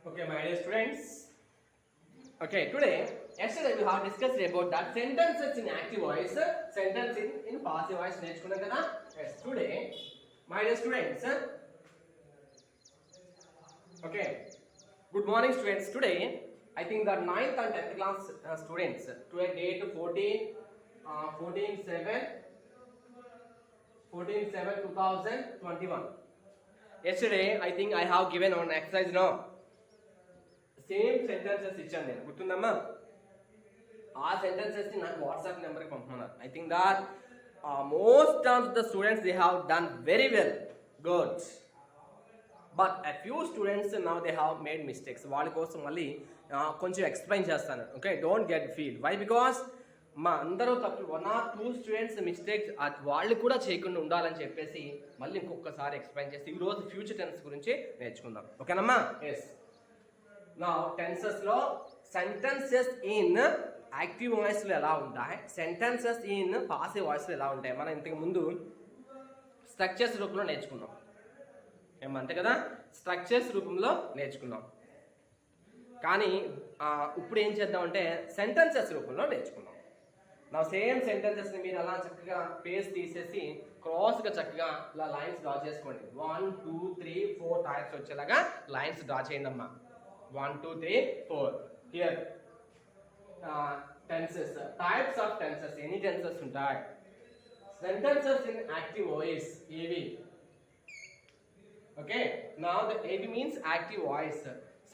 Okay, my dear students. Okay, yesterday we have discussed about that sentences in active voice, sentence in passive voice. నేర్చుకున్నాం కదా? Yes, today, my dear students. Okay, good morning, students. Today, I think the 9th and 10th class students. Today, date 14/7/2021. Yesterday, I think I have given one exercise now. Same sentences ఇచ్చాను నేను, గుర్తుందమ్మా? ఆ sentences ని నాకు WhatsApp నెంబర్కి పంపమన్నారు. I think that most of the students they have done very well, good. But a few students now they have made mistakes. వాళ్ళ కోసం మళ్ళీ కొంచెం ఎక్స్ప్లెయిన్ చేస్తాను. Okay, don't get feel. Why? Because మా అందరూ తప్పు 1 or 2 స్టూడెంట్స్ మిస్టేక్స్ వాళ్ళు కూడా చేయకుండా ఉండాలని చెప్పేసి మళ్ళీ ఇంకొకసారి ఎక్స్ప్లెయిన్ చేసి ఈరోజు ఫ్యూచర్ టెన్స్ గురించి నేర్చుకుందాం. ఓకేనమ్మా? ఎస్. Now tenses లో sentences in యాక్టివ్ వాయిస్ లో ఎలా ఉంటాయి, సెంటెన్సెస్ ఇన్ పాసివ్ వాయిస్ లో ఎలా ఉంటాయి మనం ఇంతకు ముందు స్ట్రక్చర్స్ రూపంలో నేర్చుకున్నాం. ఏమంతే కదా? స్ట్రక్చర్స్ రూపంలో నేర్చుకున్నాం. కానీ ఇప్పుడు ఏం చేద్దామంటే సెంటెన్సెస్ రూపంలో నేర్చుకున్నాం. నా సేమ్ సెంటెన్సెస్ ని మీరు అలా చక్కగా పేజ్ తీసేసి క్రాస్ గా చక్కగా ఇలా లైన్స్ డ్రా చేసుకోండి. 1 2 3 4 టైప్స్ వచ్చేలాగా లైన్స్ డ్రా చేయండి అమ్మా. 1 2 3 4. Here tenses, types of tenses, any tenses ఉంటాయి. Sentences in active voice, AV. Okay, now the AV means active voice.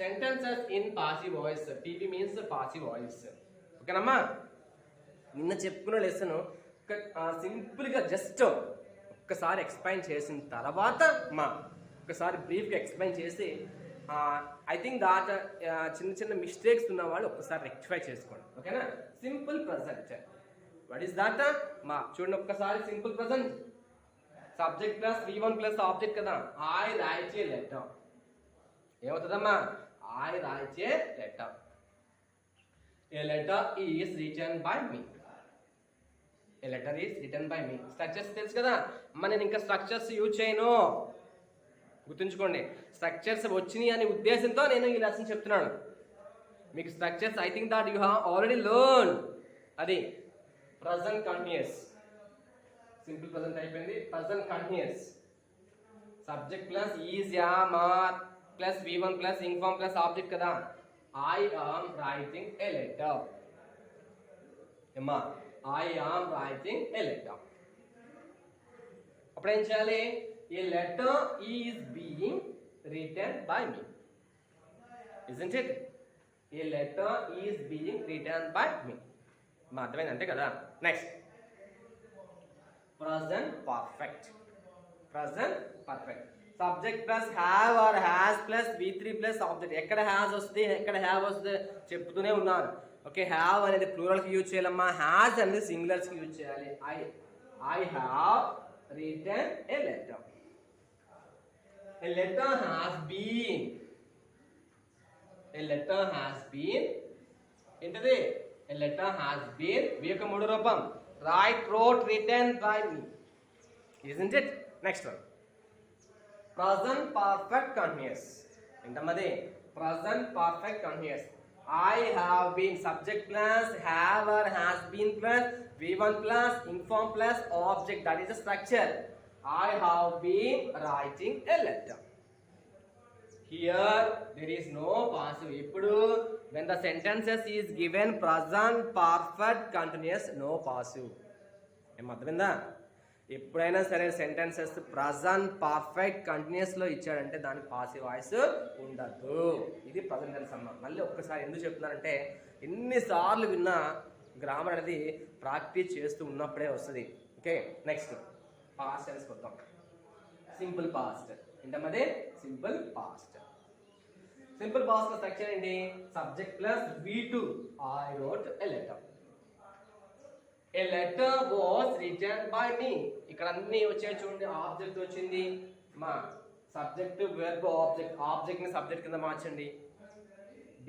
Sentences in passive voice, PV means passive voice. Okay నమ్మా? నిన్న చెప్పుకున్న lesson simple గా just ఒక్కసారి explain చేసిన తర్వాత ఒక్కసారి brief గా ఎక్స్ప్లెయిన్ చేసి ఐ థింక్ దాట్ చిన్న చిన్న మిస్టేక్స్ ఉన్న వాళ్ళు ఒక్కసారి రెక్టిఫై చేసుకోండి. ఓకేనా? Simple present, what is that? చూడండి ఒక్కసారి. Simple present subject plus V1 plus object కదా. ఐ రాయిచే లెటర్ ఏమవుతుందమ్మా? ఐ రాయిచే letter. A letter is written by me. A letter is written by me. Structures తెలుసు కదా అమ్మ. నేను ఇంకా స్ట్రక్చర్స్ యూజ్ చేయను, గుర్తుంచుకోండి. స్ట్రక్చర్స్ వచ్చినాయి అనే ఉద్దేశంతో నేను ఈ లెసన్ చెప్తున్నాను మీకు. Structures I think that you have already learn. అది ప్రజెంట్ కంటిన్యూస్, సింపుల్ ప్రజెంట్ అయిపోయింది. Present continuous subject plus is am are plus V1 plus ing form plus object కదా. I am writing a letter. ఏమ్మా? I am writing a letter. అప్పుడు ఏం చేయాలి? A letter is being written by me, isn't it? A letter is being written by me. అర్థమైంది అంతే కదా? Next present perfect. Present perfect subject plus have or has plus V3 plus object. ఎక్కడ has వస్తుంది, ఎక్కడ have వస్తుంది చెప్తూనే ఉన్నాను. Okay, have అనేది ప్లూరల్కి యూజ్ చేయాలమ్మా. హ్యాస్ అనేది సింగులర్స్కి యూజ్ చేయాలి. I have written a letter. A letter has been. A letter has been. ఏంటది? A letter has been. V యొక్క మూడో రూపం write, wrote, written by me. Isn't it? Next one. Present perfect continuous. ఏంటమ్మది? Present perfect continuous. I have been subject plus have or has been plus V1 plus inform plus object. That is the structure. I have been writing a letter. Here there is no passive. Ippudu when the sentences is given present perfect continuous, no passive. Em అర్థమైందా? ఎప్పుడైనా సరే sentences present perfect continuous లో ఇచ్చాడంటే దానికి passive voice ఉండదు. ఇది present tense అమ్మ. మళ్ళీ ఒక్కసారి ఎందుకు చెప్తున్నానంటే ఎన్నిసార్లు విన్నా గ్రామర్ అనేది ప్రాక్టీస్ చేస్తూ ఉన్నప్పుడే వస్తుంది. ఓకే, నెక్స్ట్ పాస్ట్ టెన్స్ కొద్దాం. Simple past. ఏంటమ్మదే? Simple past. సింపుల్ పాస్ట్ లో స్ట్రక్చర్ ఏంటి? Subject plus V2. I wrote a letter. A letter was written by me. ఇక్కడ అన్ని వచ్చాయి చూడండి. ఆబ్జెక్ట్ వచ్చింది మా. Subject verb object. ఆబ్జెక్ట్ ని సబ్జెక్ట్ కింద మార్చండి.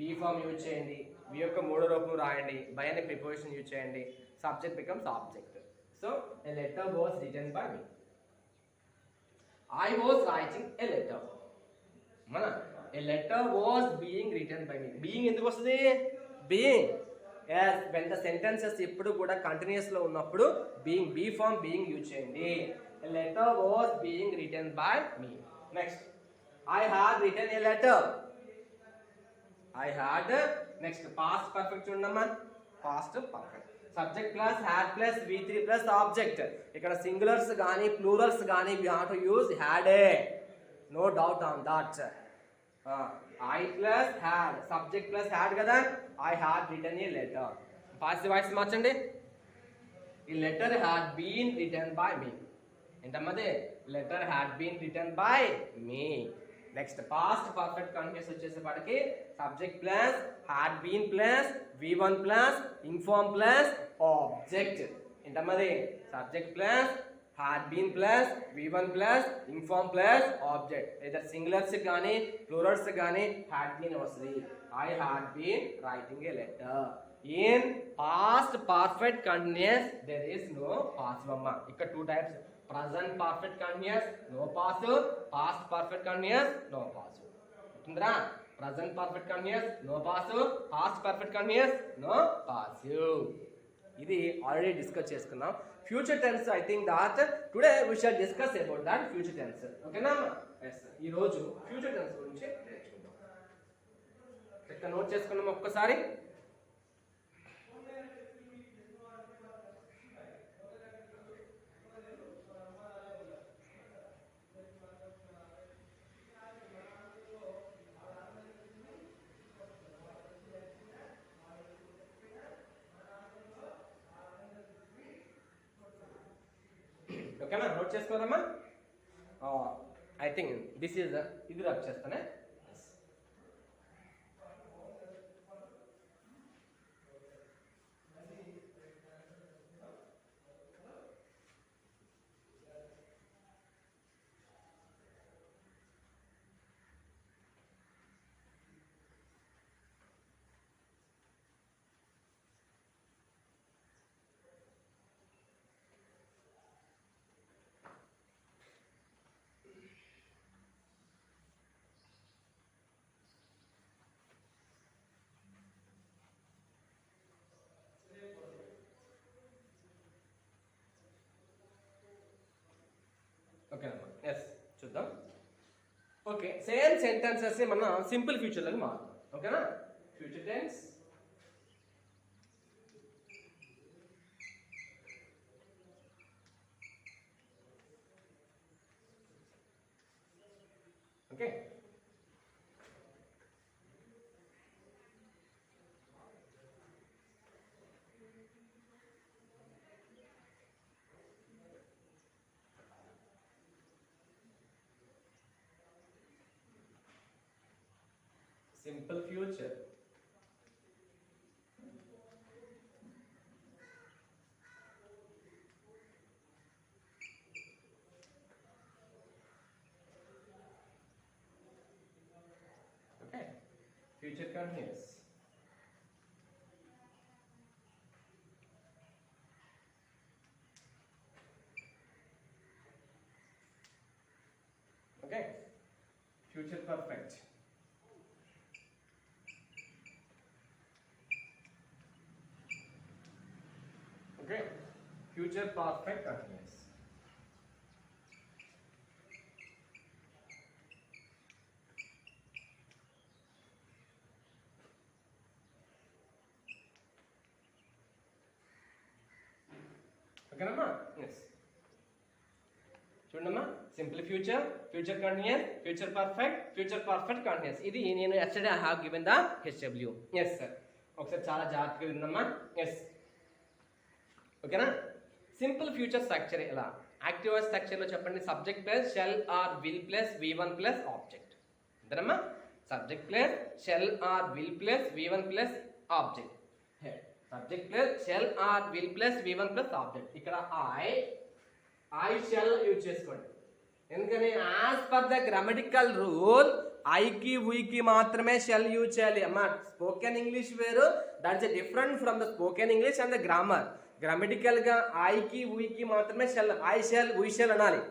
బీ ఫామ్ యూజ్ చేయండి. వి యొక్క మూడో రూపం రాయండి. బై అనే ప్రిపోజిషన్ యూజ్ చేయండి. Subject becomes object. So A letter was written by me. I was writing a letter. మన a letter was being written by me. Being ఎందుకు వస్తుంది? Being. Yes, when the sentences ఎప్పుడు కూడా continuous లో ఉన్నప్పుడు being, be form being use చేయండి. A letter was being written by me. Next, I had written a letter. I had. Next, past perfect చూడమ్మా. Past perfect. Subject plus had plus V3 plus object. ఇక్కడ singulars కానీ plurals కానీ we have to use had a. No doubt on that. I plus had. Subject plus had కదా. I had written a letter. Passive voice మార్చండి. A letter had been written by me. ఏంటమ్మది? Letter had been written by me. Next, past perfect continuous వచ్చేసేపటికి subject plus had been plus V1 plus inform plus object. ఏంటమ్మది? Subject plus had been plus V1 plus inform plus object. either singulars కానీ plurals కానీ had been వస్తుంది. I had been writing a letter. In past perfect continuous there is no passive amma. ఇక్కడ two types. Present perfect continuous no passive. Past perfect continuous no passive. ఉంటుందిరా? Present perfect continuous no passive. Past perfect continuous no passive. ఇది already discuss చేసుకున్నాం. Future tense I think that today we shall discuss about that future tense. ఓకేనా? Yes, ఈ రోజు future tense గురించి నేర్చుకుందాం. ఇక్కడ note చేసుకున్నాం ఒక్కసారి. ఓకేనా? నోట్ చేసుకోదమ్మా. ఐ థింక్ దిస్ ఈజ్ ఇది రబ్ చేస్తానే. ఓకేనమ్మా. ఎస్, చూద్దాం. ఓకే, సేమ్ సెంటెన్సెస్ మన సింపుల్ ఫ్యూచర్లోకి మారుతాం. ఓకేనా? Future tense okay. simple future. Okay, future continuous. Okay, future perfect. Okay, future perfect continuous. Okay, Nama? Yes. చూడమ్మా, simple future, future continuous, future perfect, future perfect continuous. ఇది నేను yesterday I have given the HW. Yes sir, ఒకసారి చాలా జాగ్రత్తగా విందమ్మా. Yes, ఓకేనా? Simple future structure ఎలా? Active voice స్ట్రక్చర్లో చెప్పండి. Subject plus shall or will plus V1 plus object. అంతేనమ్మా? Subject plus shall or will plus V1 plus object. Subject plus shall or will plus V1 plus object. ఇక్కడ I shall use చేసుకోండి. ఎందుకని? As per the grammatical rule ఐకి వీకి మాత్రమే shall use చేయాలి అమ్మా. Spoken English వేరు, that's different from the spoken English and the grammar. గ్రామటికల్ గా ఐకి వీకి మాత్రమే shall, I shall we shall అనాలి.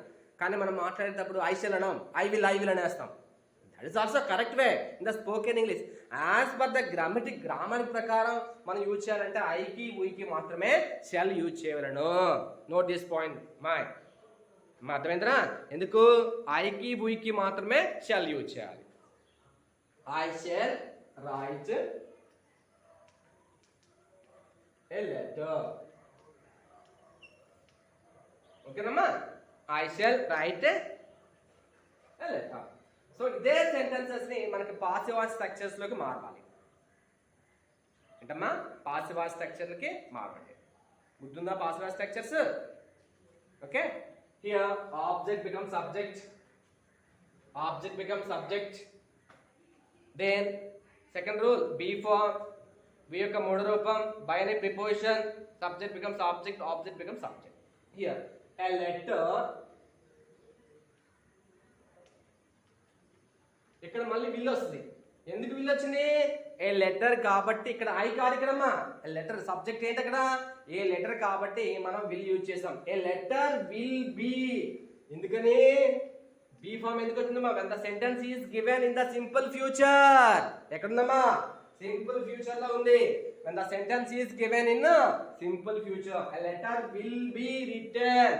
కానీ మనం మాట్లాడేటప్పుడు ఐ షెల్ అనాం, ఐ విల్ అనేస్తాం. That is also correct way in the spoken English. As per the grammar ప్రకారం మనం యూజ్ చేయాలంటే ఐకి ఉయికి మాత్రమే షెల్ యూజ్ చేయవలను. నోట్ దిస్ పాయింట్ మై అర్థమైందిరా? ఎందుకు ఐకి ఉయికి మాత్రమే షెల్ యూజ్ చేయాలి. I shall write a letter. ఓకేనమ్మా? I shall write a letter. So ఇదే సెంటెన్సెస్ ని మనకి పాసివ్ వాయిస్ స్ట్రక్చర్స్ లోకి మార్చాలి. ఏంటమ్మా? పాసివ్ వాయిస్ స్ట్రక్చర్లకి మార్చండి. గుర్తుందా passive voice structures? Okay, here object becomes subject, object becomes subject. Then second rule be form, be యొక్క మూడో రూపం, బై అనే preposition, subject becomes object, object becomes subject. Here a letter, ఇక్కడ మళ్ళీ విల్ వస్తుంది. ఎందుకు విల్ వచ్చింది? ఏ లెటర్ కాబట్టి. ఇక్కడ ఐ కాదు ఇక్కడమ్మా, లెటర్ సబ్జెక్ట్ ఏంటి అక్కడ? ఏ లెటర్ కాబట్టి మనం విల్ యూజ్ చేసాం. ఏ లెటర్ విల్ బి. ఎందుకని బి ఫార్మ్ ఎందుకు వచ్చిందమ్మా? when the sentence is given in the simple future. ఎక్కడుందమ్మా? సింపుల్ ఫ్యూచర్ లో ఉంది. when the sentence is given in simple future, a letter will be written.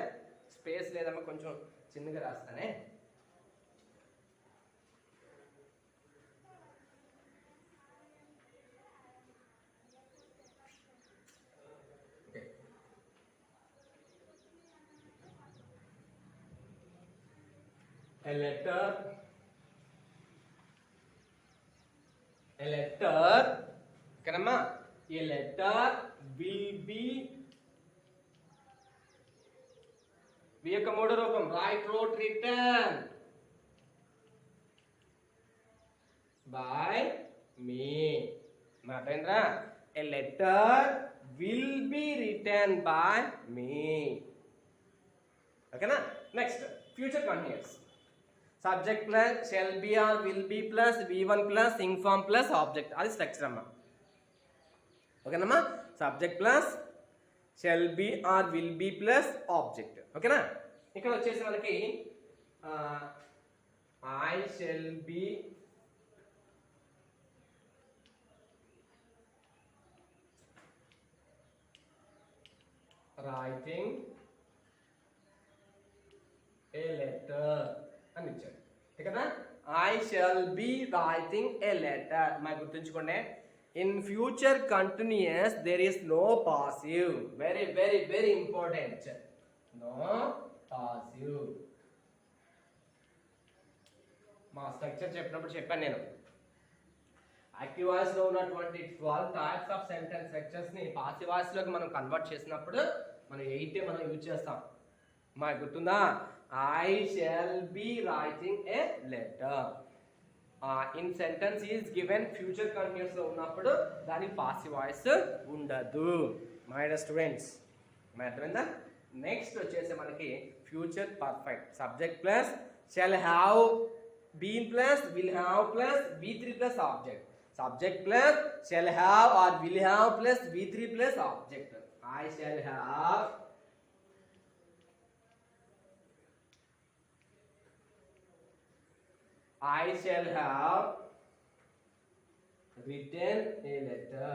Space లేదమ్మా, కొంచెం చిన్నగా రాస్తానే. A letter కనమ్మా, a letter will be, వి యొక్క మూడో రూపం write, wrote, written by me. మాటేంద్రా? a letter will be written by me. ఓకేనా? Next future continuous. Subject plus shall be or will be plus V1 plus ing form plus object. అది structure అమ్మా. ఓకేనమ్మా? Subject plus shall be or will be plus object. ఓకేనా? ఇక్కడ వచ్చేసి మనకి I shall be writing a letter అని ఇచ్చాడు కదా. I shall be writing a letter. మరి గుర్తుంచుకోండి, in future continuous there is no passive. Very very very important. No passive. మా స్ట్రక్చర్ చెప్పినప్పుడు చెప్పాను నేను, యాక్టివ్ వాయిస్ లో ఉన్నటువంటి 12 టైప్స్ ఆఫ్ సెంటెన్స్ స్ట్రక్చర్స్ ని పాసివ్ వాయిస్ లోకి మనం కన్వర్ట్ చేసినప్పుడు మనం 8 మనం యూజ్ చేస్తాం. మాకు గుర్తుందా? I shall be writing a letter. In sentence is given future continuous లో ఉన్నప్పుడు దాని పాసివ్ వాయిస్ ఉండదు. మై డియర్ స్టూడెంట్స్, మరి అర్థమైందా? నెక్స్ట్ వచ్చేసి మనకి future perfect. Subject plus shall have been plus will have plus V3 plus object. Subject plus shall have or will have plus V3 plus object. I shall have I shall have written a letter.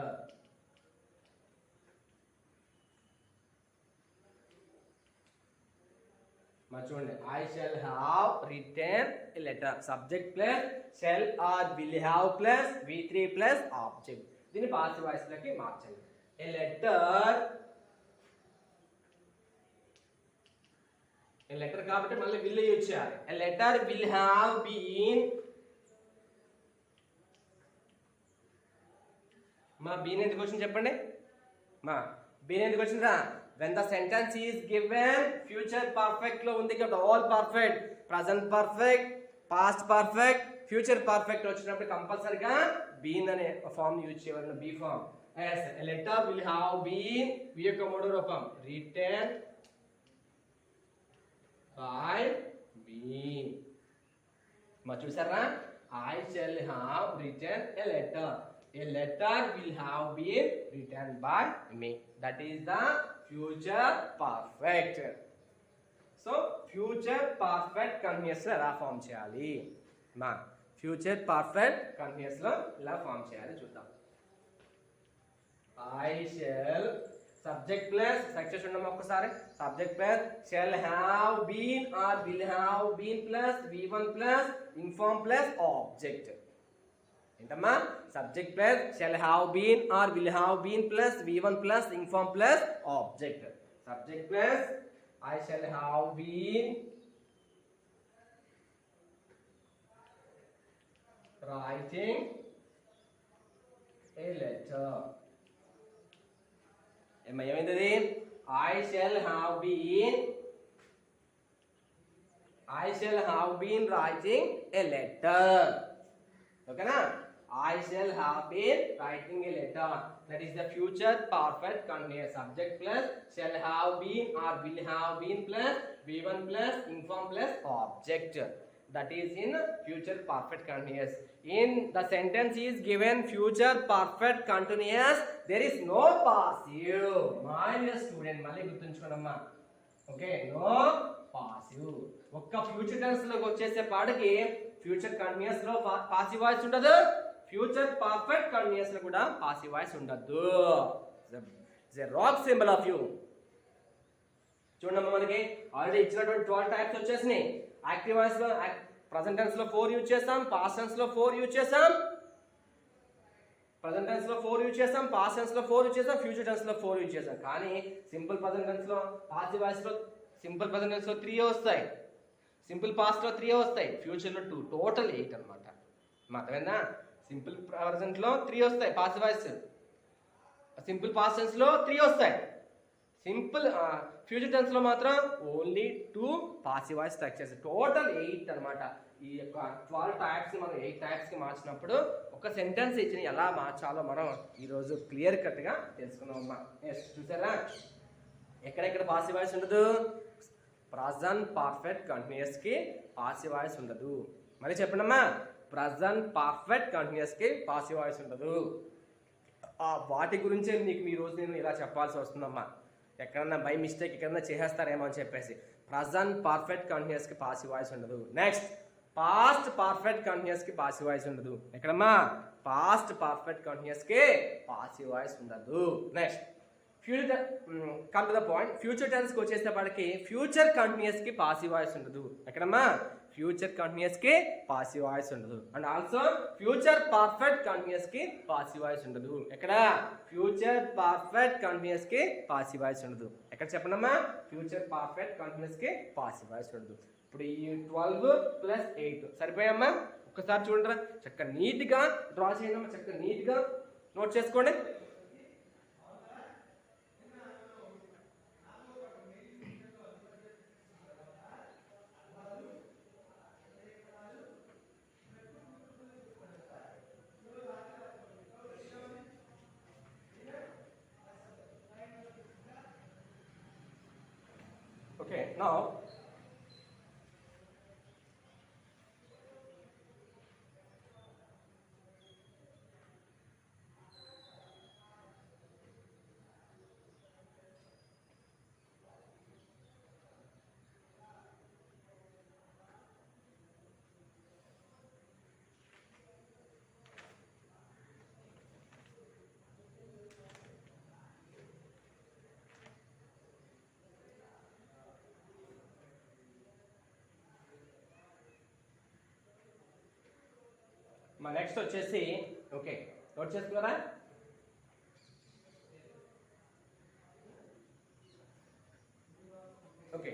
చూడండి, I shall have written a letter. Subject plus shall or will have plus V3 plus object. దీన్ని passive voice లోకి మార్చండి. A letter కాబట్టి మళ్ళీ will use చేయాలి. A letter will have been. మా been ఎందుకు వచ్చింది చెప్పండి? మా బీన్ ఎందుకు వచ్చిందా? when the sentence is given future perfect లో ఉంది కదా, all perfect, present perfect, past perfect, future perfect వచ్చినప్పుడు కంపల్సరీగా బీన్ అనే ఫామ్ యూజ్ చేయాలి. Be form. yes, a letter will have been, V యొక్క మూడో రూపం written by me. మరి చూసారా? I shall have written a letter. A letter will have been written by me. That is the future perfect. So future perfect continuous ఎలా form చేయాలి? మా future perfect continuous లో ఇలా ఫామ్ చేయాలి చూద్దాం. I shall subject plus సక్సెస్ ఉండమా ఒక్కసారి. Subject plus shall have been or will have been plus V1 plus ing form plus object. ఏంటమ్మా? Subject plus shall have been or will have been plus V1 plus ing form plus object. Subject plus I shall have been writing a letter. ఏమైంది? I shall have been writing a letter. ఓకేనా? I shall have been writing a letter. That is the future perfect continuous. Subject plus shall have been or will have been plus V1 plus inform plus object. That is in future perfect continuous. In the sentence is given future perfect continuous. There is no passive. My dear student, మళ్ళీ గుర్తుంచుకోండమ్మా. Okay, no passive. ఒక్క future tense లోకి వచ్చేసే పాటకి future continuous లో passive voice ఉండదు. Future perfect continuous లో కూడా పాసివ్ వాయిస్ ఉండదు. It's a wrong symbol of you. చూడమ్మా, మనకి ఆల్రెడీ ఇచ్చినటువంటి 12 టైప్స్ వచ్చేసినాయి. యాక్టివ్ వాయిస్ లో ప్రెజెంట్ టెన్స్ లో 4 యూజ్ చేస్తాం, పాస్ట్ టెన్స్ లో 4 యూజ్ చేస్తాం, ప్రెజెంట్ టెన్స్ లో 4 యూజ్ చేస్తాం, పాస్ట్ టెన్స్ లో 4 యూజ్ చేస్తాం, ఫ్యూచర్ టెన్స్ లో 4 యూజ్ చేస్తాం. కానీ సింపుల్ ప్రెజెంట్ టెన్స్ లో పాసివ్ వాయిస్ లో సింపుల్ ప్రెజెంట్ టెన్స్ లో 3 వస్తాయి, సింపుల్ పాస్ట్ లో 3 వస్తాయి, ఫ్యూచర్ లో 2, టోటల్ 8 అన్నమాట. అర్థమైందా? సింపుల్ ప్రెజెంట్ లో 3 వస్తాయి passive voice, simple past tense లో 3 వస్తాయి, సింపుల్ ఫ్యూచర్ టెన్స్ లో మాత్రం only 2 passive voice structures, total 8 అన్నమాట. ఈ యొక్క 12 టైప్స్ మనం 8 టైప్స్ కి మార్చినప్పుడు ఒక సెంటెన్స్ ఇచ్చిన ఎలా మార్చాలో మనం ఈరోజు క్లియర్ కట్ గా తెలుసుకున్నాం అమ్మా. చూసారా ఎక్కడెక్కడ పాసివ్ వాయిస్ ఉండదు? ప్రజెంట్ పర్ఫెక్ట్ కంటిన్యూస్ కి పాసివ్ వాయిస్ ఉండదు. మరి చెప్పండి అమ్మా, ప్రజెంట్ పర్ఫెక్ట్ కంటిన్యూస్ కి పాసివ్ వాయిస్ ఉండదు. వాటి గురించే మీకు ఈ రోజు నేను ఇలా చెప్పాల్సి వస్తుందమ్మా. ఎక్కడన్నా బై మిస్టేక్ ఎక్కడన్నా చేసేస్తారేమో అని చెప్పేసి ప్రజెంట్ పర్ఫెక్ట్ కంటిన్యూస్ కి పాసివ్ వాయిస్ ఉండదు. నెక్స్ట్, పాస్ట్ పర్ఫెక్ట్ కంటిన్యూస్ కి పాసివ్ వాయిస్ ఉండదు. ఎక్కడమ్మా? పాస్ట్ పర్ఫెక్ట్ కంటిన్యూస్ కి పాసివ్ వాయిస్ ఉండదు. Next, future come to the point. Future tense కి వచ్చేసేపటికి ఫ్యూచర్ కంటిన్యూస్ కి పాసివ్ వాయిస్ ఉండదు. ఎక్కడమ్మా? ఫ్యూచర్ కంటిన్యూస్ కి పాసివ్ వాయిస్ ఉండదు. And also future perfect continuous కి పాసివ్ వాయిస్ ఉండదు. ఎక్కడ? ఫ్యూచర్ పర్ఫెక్ట్ కంటిన్యూస్ కి పాసివ్ వాయిస్ ఉండదు. ఎక్కడ చెప్పండమ్మా? ఫ్యూచర్ పర్ఫెక్ట్ కంటిన్యూస్ కి పాసివ్ వాయిస్ ఉండదు. ఇప్పుడు ఈ 12 + 8 సరిపోయమ్మా? ఒక్కసారి చూడరా, చక్కగా నీట్ గా డ్రా చేయండి, చక్కగా నీట్ గా నోట్ చేసుకోండి. Okay, now మా నెక్స్ట్ వచ్చేసి ఓకే నోట్ చేసుకున్నారా? ఓకే,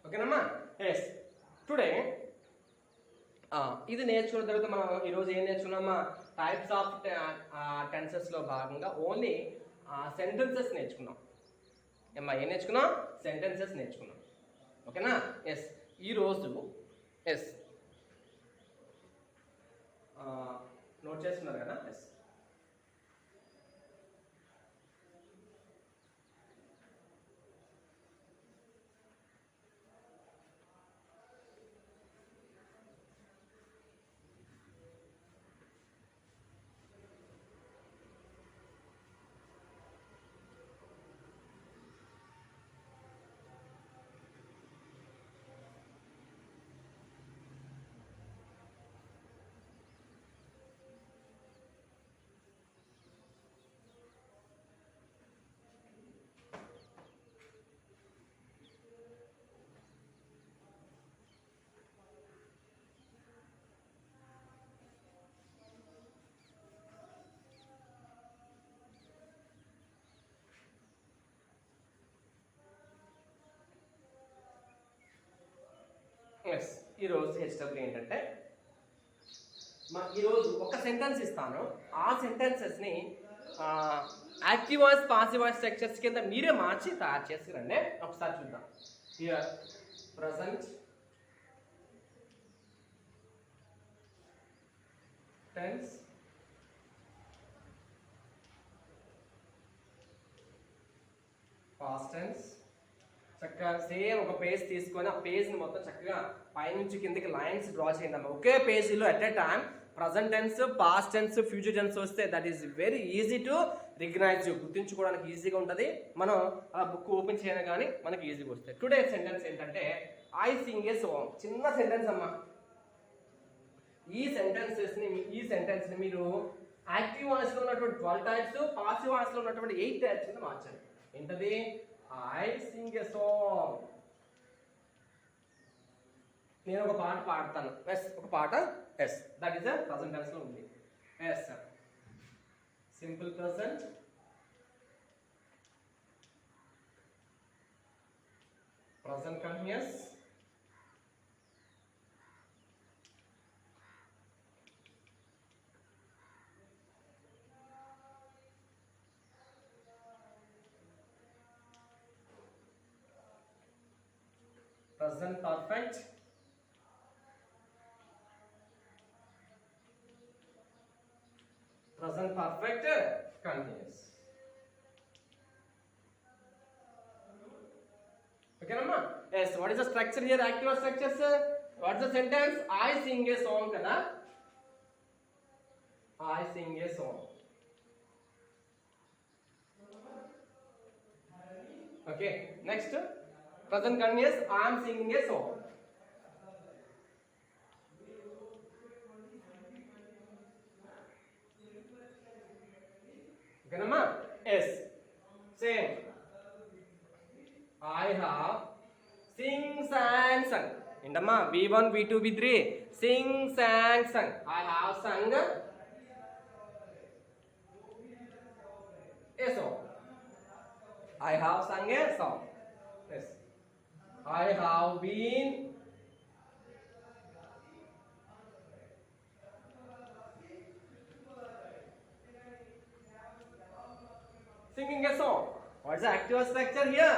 ఓకేనమ్మా. ఎస్, టుడే ఇది నేర్చుకున్న తర్వాత మనం ఈరోజు ఏం నేర్చుకున్నామా? టైప్స్ ఆఫ్ టెన్సెస్లో భాగంగా ఓన్లీ సెంటెన్సెస్ నేర్చుకున్నాం. ఏమ్మా ఏం నేర్చుకున్నాం? సెంటెన్సెస్ నేర్చుకున్నాం. ఓకేనా? ఎస్, ఈరోజు ఎస్ నోట్ చేస్తున్నారు కదా? ఎస్, ఎస్ ఈరోజు హెచ్డబ్ల్యూ ఏంటంటే ఈరోజు ఒక సెంటెన్స్ ఇస్తాను. ఆ సెంటెన్సెస్ని active voice passive voice structures కింద మీరే మార్చి తయారు చేసి రండి. ఒకసారి చూద్దాం. Here present tense, past tense. చక్కగా సేమ్ ఒక పేజ్ తీసుకొని ఆ పేజ్ని మొత్తం చక్కగా పైనుంచి కిందకి లైన్స్ డ్రా చేయండి అమ్మా. ఒకే పేజీలో at a time present tense, past tense, future tense వస్తే that is very easy to recognize, గుర్తుంచుకోవడానికి ఈజీగా ఉంటుంది. మనం ఆ బుక్ ఓపెన్ చేయడం కానీ మనకి ఈజీగా వస్తాయి. టుడే సెంటెన్స్ ఏంటంటే ఐ సింగ్ ఏ సాంగ్. చిన్న సెంటెన్స్ అమ్మా. ఈ సెంటెన్స్ని మీరు యాక్టివ్ వాయిస్లో ఉన్నటువంటి 12 టైప్స్, పాసివ్ వాయిస్లో ఉన్నటువంటి 8 టైప్స్ కింద మార్చండి. ఏంటది? I sing a song. నేను ఒక పాట పాడతాను. ఎస్, ఒక పాట. Yes, that is present tense లో ఉంది. Yes, simple present, present continuous, present perfect, present perfect continuous. Okay, Namma? Yes, what is the structure here? Active structures. What is the sentence? I sing a song, kada? I sing a song. Okay, next. Present continuous. I am singing a song. Okay, Namma? Yes. Same. I have sing, sang, sung. Indamma, V1, V2, V3. Sing, sang, sung. I have sung a song. I have sung a song. Yes. I have been singing a song. What is the active structure here?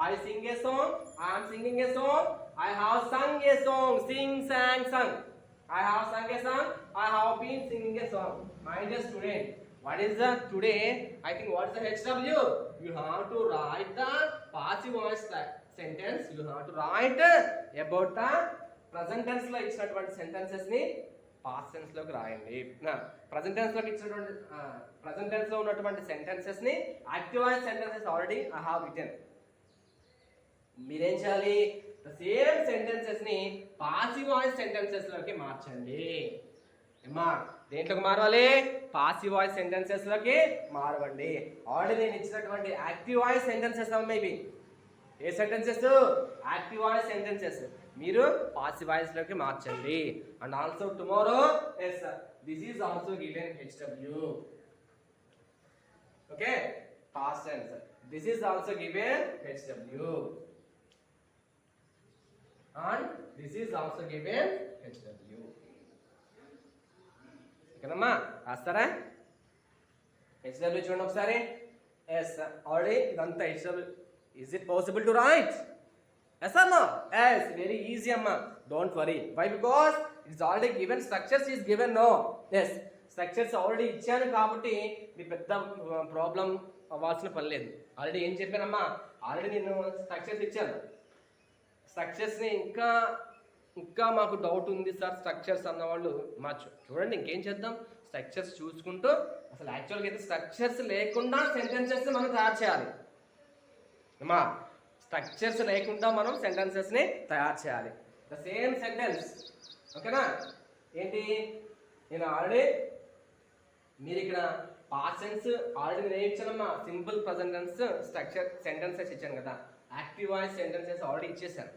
I sing a song. I am singing a song. I have sung a song. Sing, sang, sung. I have sung a song. I have been singing a song. My dear student, what is the today? I think what is the HW? You have to write the passive voice sentence. You have to write about the present tense లో ఇచ్చినటువంటి sentences ని past tense లోకి రాయండి. present tense లోకి ఇచ్చినటువంటి present tense లో ఉన్నటువంటి sentences ని active voice sentences already I have written. మీరేం చేయాలి? ద సేమ్ సెంటెన్సెస్ ని పాసివ్ వాయిస్ సెంటెన్సెస్ లోకి మార్చండి. ఏమా దేంట్లోకి మారవాలి? పాసివ్ వాయిస్ సెంటెన్సెస్ లోకి మారవండి. ఆల్రెడీ నేను ఇచ్చినటువంటి యాక్టివ్ వాయిస్ సెంటెన్సెస్ ఇవి. ఏ సెంటెన్సెస్? యాక్టివ్ వాయిస్ సెంటెన్సెస్ మీరు పాసివ్ వాయిస్ లోకి మార్చండి. And also tomorrow yes this is also given HW. Okay, past tense. This is also given HW. And this is also given HW. ఓకేనమ్మా, రాస్తారా? HW చూడండి ఒకసారి. Yes, already ఇదంతా HW. Is it possible to write? Yes or no? Yes, very easy amma. Don't worry. Why? Because it's already given. Structures is given. No. Yes, structures already ఇచ్చాను కాబట్టి మీ పెద్ద problem అవ్వాల్సిన పని లేదు. Already ఏం చెప్పానమ్మా? Already నేను structures ఇచ్చాను. స్ట్రక్చర్స్ని ఇంకా మాకు డౌట్ ఉంది సార్ స్ట్రక్చర్స్ అన్నవాళ్ళు చూడండి, ఇంకేం చేద్దాం? స్ట్రక్చర్స్ చూసుకుంటూ అసలు యాక్చువల్గా అయితే స్ట్రక్చర్స్ లేకుండా సెంటెన్సెస్ మనం తయారు చేయాలి అమ్మా. స్ట్రక్చర్స్ లేకుండా మనం సెంటెన్సెస్ని తయారు చేయాలి. The same sentence. ఓకేనా? ఏంటి, నేను ఆల్రెడీ మీరు ఇక్కడ పాస్ట్ టెన్స్ ఆల్రెడీ నేను ఇచ్చానమ్మా. Simple present tense structure sentences ఇచ్చాను కదా. యాక్టివ్ వాయిస్ సెంటెన్సెస్ ఆల్రెడీ ఇచ్చేసాను.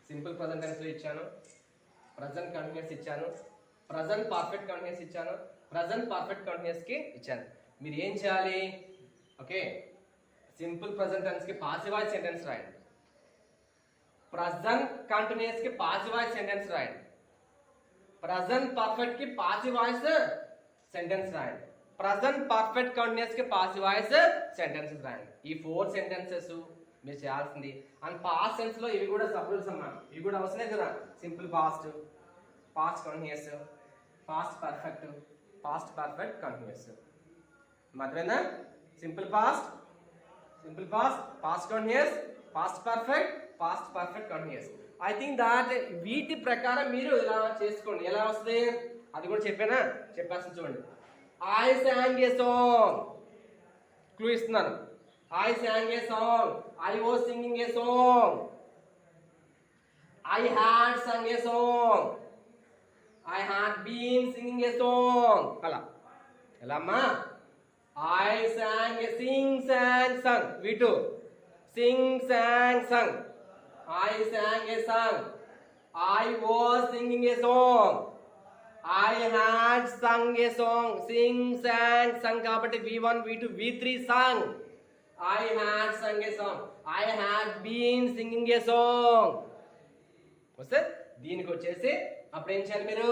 సింపుల్ ప్రెజెంట్ టెన్స్లో ఇచ్చాను, ప్రజెంట్ కంటిన్యూస్ ఇచ్చాను, ప్రజెంట్ పర్ఫెక్ట్ కంటిన్యూస్ ఇచ్చాను, ప్రజెంట్ పర్ఫెక్ట్ కంటిన్యూస్కి ఇచ్చాను. మీరు ఏం చేయాలి? ఓకే, సింపుల్ ప్రెజెంట్ టెన్స్కి పాసివ్ వాయిస్ సెంటెన్స్ రాయండి. ప్రజెంట్ కంటిన్యూస్ కి పాసివ్ వాయిస్ సెంటెన్స్ రాయండి. ప్రజెంట్ పర్ఫెక్ట్ కి పాసివ్ వాయిస్ సెంటెన్స్ రాయండి. ప్రజెంట్ పర్ఫెక్ట్ కంటిన్యూస్ కి పాసివ్ వాయిస్ సెంటెన్సెస్ రాయండి. ఈ 4 సెంటెన్సెస్ మీరు చేయాల్సింది. అండ్ పాస్ట్ టెన్స్ లో ఇవి కూడా సబ్ రూల్స్ అమ్మా, ఇవి కూడా అవసరం కదా. Simple past, past continuous, past perfect, past perfect continuous. మధ్యన simple past continuous, past perfect continuous. I think that వీటి ప్రకారం మీరు ఇలా చేసుకోండి. ఎలా వస్తుంది అది కూడా చెప్పేస్తాను చూడండి. I sang a song, clue ఇస్తున్నాను. I sang a song, I was singing a song, I had sung a song, I had been singing a song. అలా ఎలా అమ్మా? I sang a sung, వీటు sing sang sung, I sang a song, I was singing a song, I had sung a song, sing sang sung కాబట్టి V1 V2 V3 sung. I had sung a song, I had been singing a song. వస్తే దీనికి వచ్చేసి అప్పుడు ఏం చేయాలి మీరు?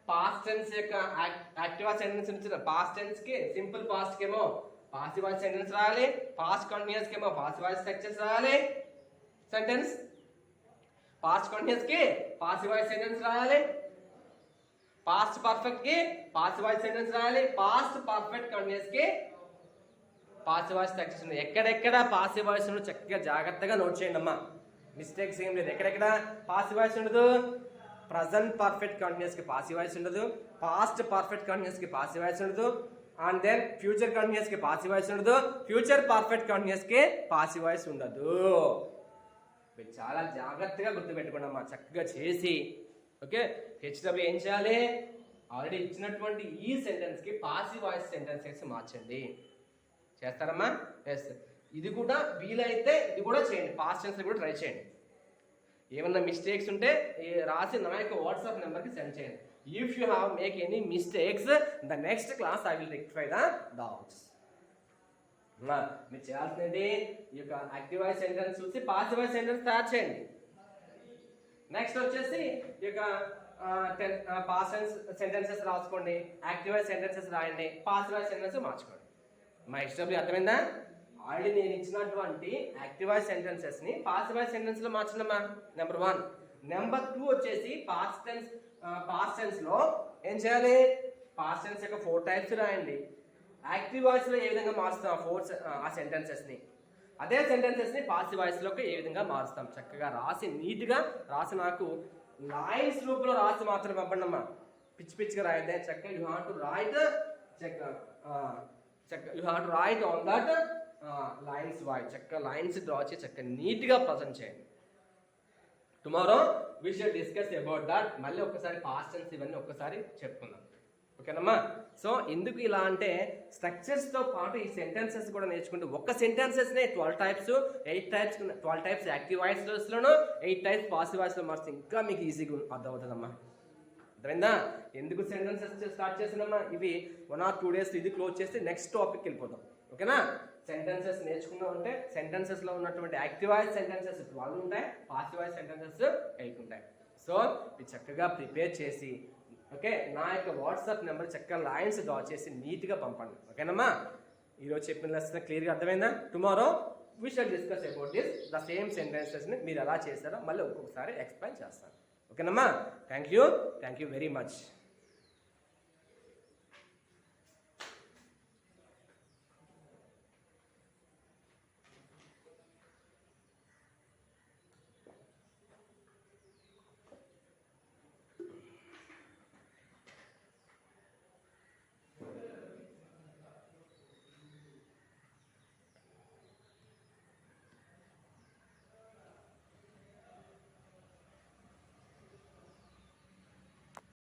Past tense యొక్క active sentence ఇచ్చిన పాస్ట్ టెన్స్ కి సింపుల్ పాస్ట్ కేమో పాసివ్ వాయిస్ సెంటెన్స్ రాయాలి, పాస్ట్ కంటిన్యూస్ కేమో పాసివ్ వాయిస్ స్ట్రక్చర్స్ రాయాలి. సెంటెన్స్ పాస్ట్ కంటిన్యూస్ కి పాసివ్ వాయిస్ సెంటెన్స్ రాయాలి, పాస్ట్ పర్ఫెక్ట్ కి పాసివ్ వాయిస్ సెంటెన్స్ రాయాలి, పాస్ట్ పర్ఫెక్ట్ కంటిన్యూస్ కి పాసివ్ వాయిస్ స్ట్రక్చర్స్ ఉన్నాయి. ఎక్కడెక్కడ పాసివ్ వాయిస్ ఉండదు చక్కగా జాగ్రత్తగా నోట్ చేయండి అమ్మా. మిస్టేక్స్ ఏం లేదు. ఎక్కడెక్కడ పాసివ్ వాయిస్ ఉండదు? ప్రజెంట్ పర్ఫెక్ట్ కంటిన్యూస్ కి పాసివ్ వాయిస్ ఉండదు, పాస్ట్ పర్ఫెక్ట్ కంటిన్యూస్ కి పాసివ్ వాయిస్ ఉండదు, అండ్ దెన్ ఫ్యూచర్ కంటిన్యూస్ కి పాసివ్ వాయిస్ ఉండదు, ఫ్యూచర్ పర్ఫెక్ట్ కంటిన్యూస్ కి పాసివ్ వాయిస్ ఉండదు. మీరు చాలా జాగ్రత్తగా గుర్తుపెట్టుకోండి అమ్మా, చక్కగా చేసి. ఓకే, హెచ్డబ్ల్యూ ఏం చేయాలి? ఆల్రెడీ ఇచ్చినటువంటి ఈ సెంటెన్స్ కి పాసివ్ వాయిస్ సెంటెన్సెస్ మార్చండి. చేస్తారమ్మా? ఎస్. ఇది కూడా వీలైతే ఇది కూడా చేయండి, పాస్ట్ టెన్స్ కూడా ట్రై చేయండి. ఏమన్నా మిస్టేక్స్ ఉంటే రాసి నా యొక్క వాట్సాప్ నెంబర్కి సెండ్ చేయండి. If you have make any mistakes the next class I will rectify the doubts. మీరు చేయాల్సింది ఈ యొక్క యాక్టివ్ వాయిస్ సెంటెన్స్ చూసి పాసివ్ వాయిస్ సెంటెన్స్ తయారు చేయండి. నెక్స్ట్ వచ్చేసి ఈ యొక్క పాస్ట్ టెన్స్ సెంటెన్సెస్ రాసుకోండి, యాక్టివ్ వాయిస్ సెంటెన్సెస్ రాయండి, పాసివ్ వాయిస్ సెంటెన్స్ మార్చుకోండి. మా హెచ్డబ్ల్యూ అర్థమైందా? ఆల్రెడీ నేను ఇచ్చినటువంటి యాక్టివ్ వాయిస్ సెంటెన్సెస్ ని పాసివ్ వాయిస్ సెంటెన్స్ లో మార్చడమ్మా. నెంబర్ 1. నెంబర్ 2 వచ్చేసి పాస్ట్ టెన్స్ లో ఏం చేయాలి? పాస్ట్ టెన్స్ యొక్క 4 టైప్స్ రాయండి. యాక్టివ్ వాయిస్ లో ఏ విధంగా మారుస్తాం ఆ సెంటెన్సెస్ ని, అదే సెంటెన్సెస్ ని పాసివ్ వాయిస్ లోకి ఏ విధంగా మారుస్తాం చక్కగా రాసి నీట్ గా రాసి నాకు లైన్స్ రూపంలో రాసి మాత్రం పంపండి అమ్మా. పిచ్చిగా రాయద్దే. చక్కగా you have to write you have to write on that lines voice. చక్కగా లైన్స్ డ్రా చేసి చక్కగా నీట్ గా ప్రజెంట్ చేయండి. Tomorrow we shall discuss about that. మళ్ళీ ఒక్కసారి పాస్ట్ టెన్స్ ఇవన్నీ ఒక్కసారి చెప్పుకుందాం. ఓకేనమ్మా? సో ఎందుకు ఇలా అంటే స్ట్రక్చర్స్ తో పాటు ఈ సెంటెన్సెస్ కూడా నేర్చుకుంటే ఒక సెంటెన్సెస్ నే 12 టైప్స్ యాక్టివ్ వాయిస్ లోను 8 టైప్స్ పాసివ్ వాయిస్ లో మార్చి ఇంకా మీకు ఈజీగా అర్థమవుతుందమ్మా. అర్థమైందా? ఎందుకు సెంటెన్సెస్ స్టార్ట్ చేసినమ్మా? ఇవి 1 or 2 days ఇది క్లోజ్ చేస్తే నెక్స్ట్ టాపిక్ వెళ్ళిపోతాం. ఓకేనా? సెంటెన్సెస్ నేర్చుకున్నాం అంటే సెంటెన్సెస్ లో ఉన్నటువంటి యాక్టివ్ వాయిస్ సెంటెన్సెస్ 12 ఉంటాయి, పాసివ్ వాయిస్ సెంటెన్సెస్ 8 ఉంటాయి. సో ఇది చక్కగా ప్రిపేర్ చేసి ఓకే నా యొక్క వాట్సాప్ నెంబర్ చక్కగా లైన్స్ డ్రా చేసి నీట్గా పంపండి. ఓకేనమ్మా? ఈరోజు చెప్పిన లెసన్ క్లియర్గా అర్థమైందా? Tomorrow we shall discuss about this the same సెంటెన్సెస్ని మీరు ఎలా చేస్తారో మళ్ళీ ఒక్కొక్కసారి ఎక్స్ప్లెయిన్ చేస్తాను. ఓకేనమ్మా? Thank you very much.